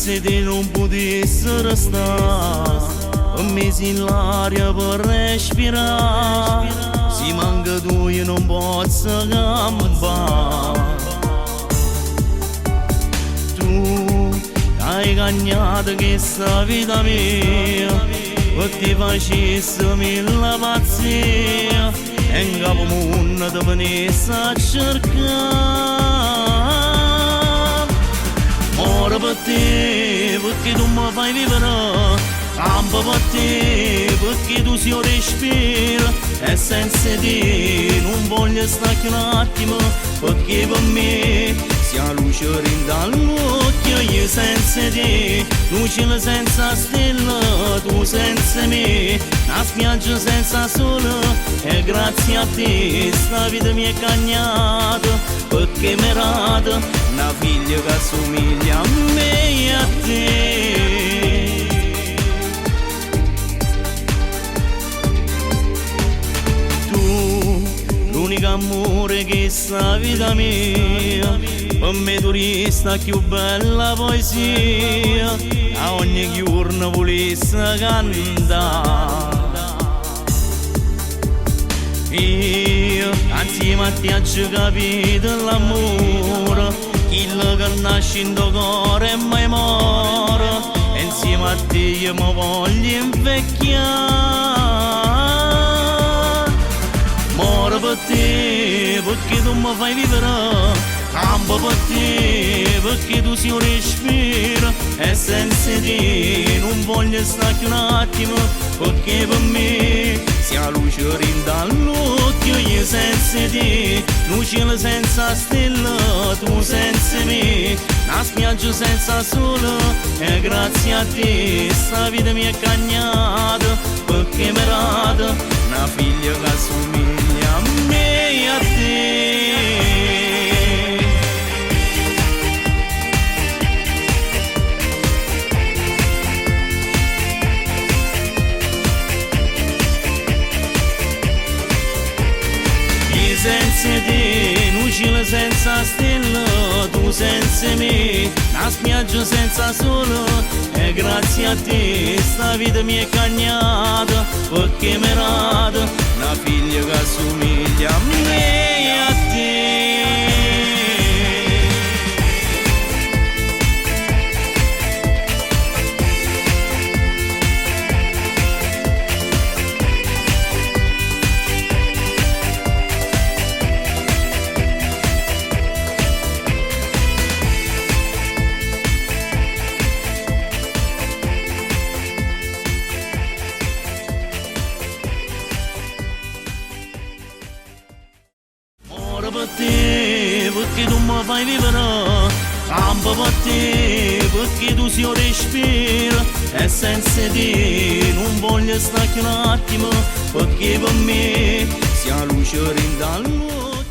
senza te non potessi restare, mesi in l'aria per respirare, se manca tu io non posso campare. Tu hai cagnato questa vita mia, e ti facessi mille pazzia, e in capo mondo ti venissi a cercare. Ora per te, perché tu mi fai vivere, campo per te, perché tu sei un respiro, e senza te non voglio stare un attimo, perché per me sei la luce dall'occhio. Io senza te, luce senza stella, tu senza me, una spiaggia senza sole, e grazie a te sta vita mi è cagnata, perché mi rata una figlia che assomiglia a me e a te. Tu, l'unico amore che sta vita mia, per me tu resta più bella poesia, a ogni giorno volessi cantare. Io, insieme a te ho capito l'amore, quello che nasce in tuo cuore e mai muore, e insieme a te io mi voglio invecchiare. Muore per te, perché tu mi fai vivere, campo per te, perché tu sei un respiro, e senza te non voglio stare un attimo, perché per me sei la luce dall'occhio. Io senza te, un cielo senza stella, tu senza me, una spiaggia senza sole, e grazie a te sta vita mi è cagnata, perché mi rata una figlia che assomiglia a me e a te. Senza te, un cielo senza stella, tu senza me, una spiaggia senza sole, e grazie a te sta vita mi è cagnata, perché mi rata una figlia che assomiglia a me e a te. Per te, perché tu mi fai vivere, campo per te, perché tu sei un respiro, e senza te non voglio stare un attimo, perché per me sei la luce dall'occhio.